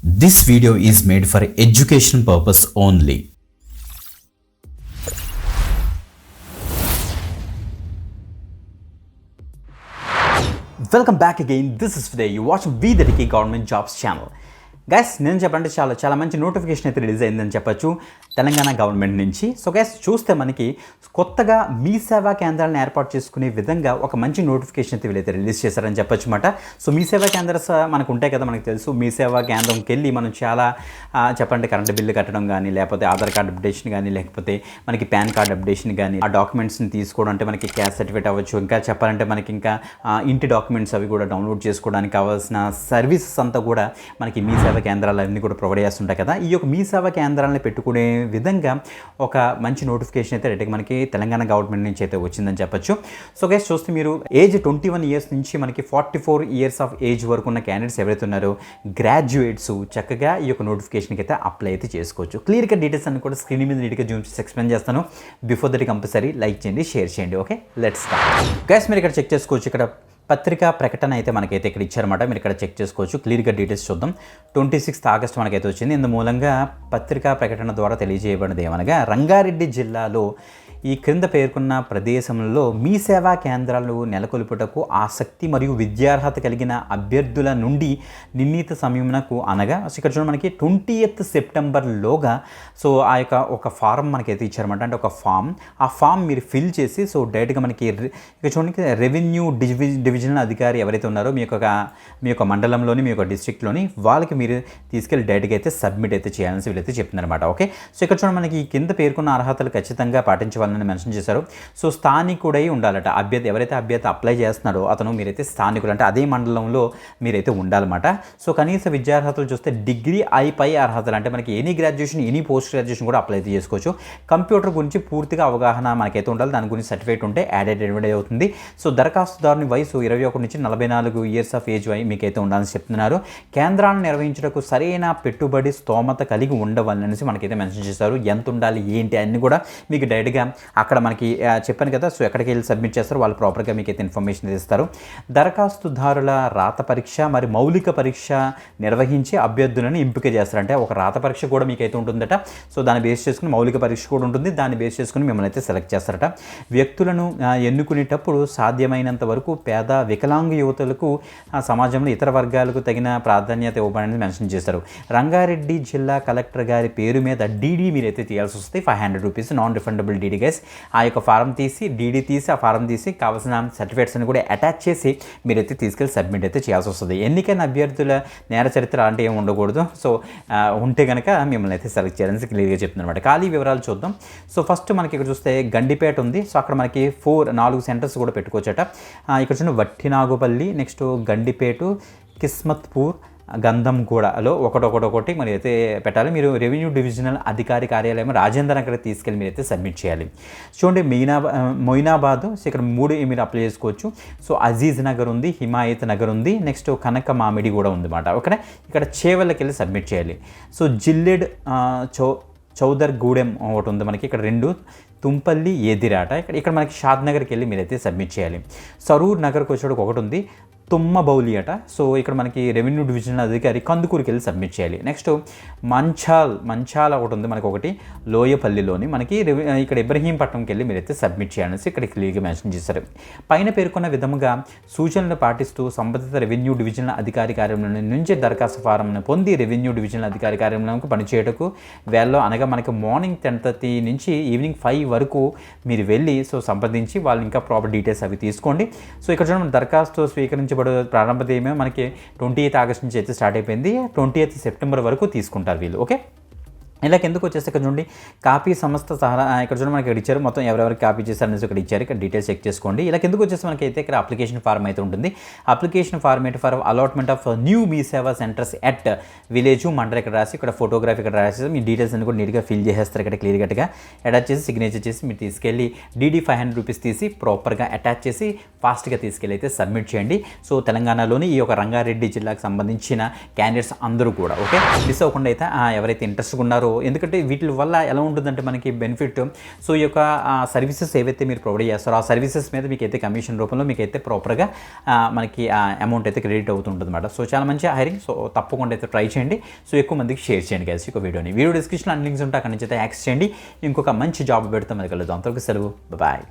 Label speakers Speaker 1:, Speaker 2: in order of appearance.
Speaker 1: This video is made for education purpose only.
Speaker 2: Welcome back again. This is Videy. You watch VDK Government Jobs channel. Guys నేను చెప్పండి చాలా మంచి notification అయితే release అయిందని చెప్పొచ్చు Telangana government నుంచి. సో గైస్ చూస్తే మనకి కొత్తగా మీ సేవా కేంద్రాలను ఏర్పాటు చేసుకునే విధంగా ఒక మంచి నోటిఫికేషన్ అయితే వీళ్ళైతే రిలీజ్ చేశారని చెప్పొచ్చు అన్నమాట. సో మీ సేవా కేంద్ర మనకు ఉంటాయి కదా, మనకు తెలుసు. మీ సేవా కేంద్రంకి వెళ్ళి మనం చాలా చెప్పండి కరెంట్ బిల్లు కట్టడం కానీ, లేకపోతే ఆధార్ కార్డ్ అప్డేషన్ కానీ, లేకపోతే మనకి పాన్ కార్డ్ అప్డేషన్ కానీ, ఆ డాక్యుమెంట్స్ని తీసుకోవడం అంటే మనకి క్యాస్ట్ సర్టిఫికేట్ అవ్వచ్చు, ఇంకా చెప్పాలంటే మనకి ఇంకా ఇంటి డాక్యుమెంట్స్ అవి కూడా డౌన్లోడ్ చేసుకోవడానికి కావాల్సిన సర్వీసెస్ అంతా కూడా మనకి మీ సేవా కేంద్రాలు అన్నీ కూడా ప్రొవైడ్ చేస్తుంటాయి కదా. ఈ యొక్క మీ సేవా కేంద్రాలను పెట్టుకునే విధంగా ఒక మంచి నోటిఫికేషన్ అయితే రెడీగా మనకి తెలంగాణ గవర్నమెంట్ నుంచి అయితే వచ్చిందని చెప్పొచ్చు. సో గైస్ చూస్తే మీరు ఏజ్ 21 ఇయర్స్ నుంచి మనకి 44 ఇయర్స్ ఆఫ్ ఏజ్ వరకు ఉన్న క్యాండిడేట్స్ ఎవరైతే ఉన్నారో గ్రాడ్యుయేట్స్ చక్కగా ఈ యొక్క నోటిఫికేషన్కి అయితే అప్లై అయితే చేసుకోవచ్చు. క్లియర్గా డీటెయిల్స్ అన్ని కూడా స్క్రీన్ మీద నీట్గా జూమ్ చేసి ఎక్స్ప్లెయిన్ చేస్తాను. బిఫోర్ దట్ కంపల్సరీ లైక్ చేయండి, షేర్ చేయండి. Okay, let's start. గైస్ మీరు ఇక్కడ చెక్ చేసుకోవచ్చు, ఇక్కడ పత్రికా ప్రకటన అయితే మనకైతే ఇక్కడ ఇచ్చారన్నమాట. మీరు ఇక్కడ చెక్ చేసుకోవచ్చు. క్లియర్గా డీటెయిల్స్ చూద్దాం. 26 ఆగస్టు మనకైతే వచ్చింది. ఇందు మూలంగా పత్రికా ప్రకటన ద్వారా తెలియజేయబడినది ఏమనగా, రంగారెడ్డి జిల్లాలో ఈ క్రింద పేర్కొన్న ప్రదేశంలో మీ సేవా కేంద్రాలు నెలకొల్పుటకు ఆసక్తి మరియు విద్యార్హత కలిగిన అభ్యర్థుల నుండి నిర్ణీత సమయమునకు అనగా ఇక్కడ చూడండి మనకి 20th సెప్టెంబర్లోగా సో ఆ యొక్క ఒక ఫారం మనకైతే ఇచ్చారన్నమాట. అంటే ఒక ఆ ఫామ్ మీరు ఫిల్ చేసి సో డైరెక్ట్గా మనకి ఇక్కడ చూడండి రెవెన్యూ డివిజనల్ అధికారి ఎవరైతే ఉన్నారో మీ యొక్క మండలంలోని, మీ యొక్క డిస్ట్రిక్ట్లోని వాళ్ళకి మీరు తీసుకెళ్ళి డైరెక్ట్గా అయితే సబ్మిట్ అయితే చేయాలని వీళ్ళైతే చెప్తున్నారన్నమాట. ఓకే, సో ఇక్కడ చూడండి మనకి కింద పేర్కొన్న అర్హతలు ఖచ్చితంగా పాటించవాలి మెన్షన్ చేశారు. సో స్థానికుడై ఉండాలట అభ్యర్థి. ఎవరైతే అభ్యర్థి అప్లై చేస్తున్నాడో అతను మీరైతే స్థానికులు, అంటే అదే మండలంలో మీరైతే ఉండాలన్నమాట. సో కనీస విద్యార్హతలు చూస్తే డిగ్రీ పై అర్హతలు, అంటే మనకి any graduation, any post graduation కూడా అప్లై చేసుకోవచ్చు. కంప్యూటర్ గురించి పూర్తిగా అవగాహన మనకైతే ఉండాలి. దాని గురించి సర్టిఫికేట్ ఉంటే యాడెడ్ అవుతుంది. సో దరఖాస్తుదారుని వయసు 21 నుంచి 44 ఇయర్స్ ఆఫ్ ఏజ్ మీకైతే ఉండాలని చెప్తున్నారు. కేంద్రాలను నిర్వహించడానికి సరైన పెట్టుబడి స్తోమత కలిగి ఉండవాలనేసి మనకైతే మెన్షన్ చేశారు. ఎంత ఉండాలి ఏంటి అన్నీ కూడా మీకు డైరెక్ట్గా అక్కడ మనకి చెప్పాను కదా. సో ఎక్కడికి వెళ్ళి సబ్మిట్ చేస్తారు వాళ్ళు ప్రాపర్గా మీకు అయితే ఇన్ఫర్మేషన్ ఇస్తారు. దరఖాస్తుదారుల రాత పరీక్ష మరి మౌలిక పరీక్ష నిర్వహించి అభ్యర్థులను ఎంపిక చేస్తారు. అంటే ఒక రాత పరీక్ష కూడా మీకైతే ఉంటుందట. సో దాన్ని బేస్ చేసుకుని మౌలిక పరీక్ష కూడా ఉంటుంది. దాన్ని బేస్ చేసుకుని మిమ్మల్ని అయితే సెలెక్ట్ చేస్తారట. వ్యక్తులను ఎన్నుకునేటప్పుడు సాధ్యమైనంత వరకు పేద వికలాంగ యువతులకు సమాజంలో ఇతర వర్గాలకు తగిన ప్రాధాన్యత ఇవ్వబడని మెన్షన్ చేశారు. రంగారెడ్డి జిల్లా కలెక్టర్ గారి పేరు మీద డీడీ మీరైతే తీయాల్సి వస్తుంది. 500 rupees non refundable DD guys. ఆ యొక్క ఫారం తీసి డీడీ తీసి ఆ ఫారం తీసి కావాల్సిన సర్టిఫికేట్స్ అని కూడా అటాచ్ చేసి మీరైతే తీసుకెళ్ళి సబ్మిట్ అయితే చేయాల్సి వస్తుంది. ఎన్నికైన అభ్యర్థుల నేర చరిత్ర అంటే ఏమి ఉండకూడదు. సో ఉంటే కనుక మిమ్మల్ని అయితే సెలెక్ట్ చేయాలని క్లియర్గా చెప్తున్నారు అనమాట. ఖాళీ వివరాలు చూద్దాం. సో ఫస్ట్ మనకి ఇక్కడ చూస్తే గండిపేట ఉంది. సో అక్కడ మనకి 4 సెంటర్స్ కూడా పెట్టుకోవచ్చట. ఇక్కడ చూడండి వట్టినాగుపల్లి, నెక్స్ట్ గండిపేట, కిస్మత్పూర్, గంధంగూడలో ఒకటి మరి అయితే పెట్టాలి. మీరు రెవెన్యూ డివిజనల్ అధికారి కార్యాలయం రాజేంద్ర నగర్ తీసుకెళ్ళి మీరైతే సబ్మిట్ చేయాలి. చూడండి మొయినాబాద్, సో ఇక్కడ 3 మీరు అప్లై చేసుకోవచ్చు. సో అజీజ్ నగర్ ఉంది, హిమాయత్ నగర్ ఉంది, నెక్స్ట్ కనక మామిడి కూడా ఉందన్నమాట. ఓకే, ఇక్కడ చేవల్లకి వెళ్ళి సబ్మిట్ చేయాలి. సో జిల్లెడ్ చౌదర్గూడెం ఒకటి ఉంది మనకి. ఇక్కడ 2 తుంపల్లి ఎదిరాట. ఇక్కడ మనకి షాద్ నగర్కి వెళ్ళి మీరైతే సబ్మిట్ చేయాలి. సరూర్ నగర్కి వచ్చేటప్పుడు ఒకటి ఉంది, తుమ్మబౌలి అట. సో ఇక్కడ మనకి రెవెన్యూ డివిజనల్ అధికారి కందుకూరుకి వెళ్ళి సబ్మిట్ చేయాలి. నెక్స్ట్ మంచాల ఒకటి ఉంది మనకి, ఒకటి లోయపల్లిలోని మనకి ఇక్కడ ఇబ్రహీంపట్నంకి వెళ్ళి మీరైతే సబ్మిట్ చేయాలనేసి ఇక్కడ క్లియర్గా మెన్షన్ చేశారు. పైన పేర్కొన్న విధముగా సూచనలు పాటిస్తూ సంబంధిత రెవెన్యూ డివిజనల్ అధికారి కార్యాలయం నుంచి దరఖాస్తు ఫారంను పొంది రెవెన్యూ డివిజనల్ అధికారి కార్యాలయంకు పనిచేయటకు వేళలో అనగా మనకి మార్నింగ్ 10:30 నుంచి ఈవినింగ్ 5 వరకు మీరు వెళ్ళి సో సంప్రదించి వాళ్ళు ఇంకా ప్రాపర్ డీటెయిల్స్ అవి తీసుకోండి. సో ఇక్కడ చూడండి దరఖాస్తు స్వీకరించబడి ప్రారంభ తేదీ మనకి 28 ఆగస్టు నుంచి అయితే స్టార్ట్ అయిపోయింది. 28 సెప్టెంబర్ వరకు తీసుకుంటారు వీళ్ళు. ఓకే, ఇలా కిందకు వచ్చేస్తే ఇక్కడ చూడండి కాపీ సంస్థ ఇక్కడ చూడండి మనకి ఇక్కడ ఇచ్చారు. మొత్తం ఎవరెవరికి కాపీ చేశారనేసి ఇక్కడ ఇచ్చారు. ఇక్కడ డీటెయిల్స్ చెక్ చేసుకోండి. ఇలా కిందకు వచ్చేసి మనకి అయితే ఇక్కడ అప్లికేషన్ ఫార్మ్ అయితే ఉంటుంది. Application format for allotment of new Mee Seva centres at village mandal ఇక్కడ రాసి ఇక్కడ ఫోటోగ్రఫీ ఇక్కడ రాసి మీ డీటెయిల్స్ అన్ని కూడా నీట్గా ఫిల్ చేసేస్తారు. ఇక్కడ క్లియర్ కట్గా అటాచ్ చేసి సిగ్నేచర్ చేసి మీరు తీసుకెళ్ళి డీడీ 500 రూపీస్ తీసి ప్రాపర్గా అటాచ్ చేసి ఫాస్ట్గా తీసుకెళ్ళి అయితే సబ్మిట్ చేయండి. సో తెలంగాణలోని ఈ యొక్క రంగారెడ్డి జిల్లాకు సంబంధించిన క్యాండిడేట్స్ అందరూ కూడా ఓకే మిస్ అవ్వకుండా అయితే ఎవరైతే ఇంట్రెస్ట్గా ఉన్నారో చేస్తారో, ఎందుకంటే వీటి వల్ల ఎలా ఉంటుందంటే మనకి బెనిఫిట్, సో ఈ యొక్క సర్వీసెస్ ఏవైతే మీరు ప్రొవైడ్ చేస్తారో ఆ సర్వీసెస్ మీద మీకైతే కమిషన్ రూపంలో మీకైతే ప్రాపర్గా మనకి అమౌంట్ అయితే క్రెడిట్ అవుతుంటుంది అన్నమాట. సో చాలా మంచి హైరింగ్, సో తప్పకుండా అయితే ట్రై చేయండి. సో ఎక్కువ మందికి షేర్ చేయండి గైస్ ఈ వీడియో డిస్క్రిప్షన్లో అన్ని లింక్స్ ఉంటే అక్కడ నుంచి అయితే యాక్సెస్ చేయండి. ఇంకొక మంచి జాబ్ పెడతాం, అది కలుద్దాం. అంతవరకు సెలవు, బాయ్.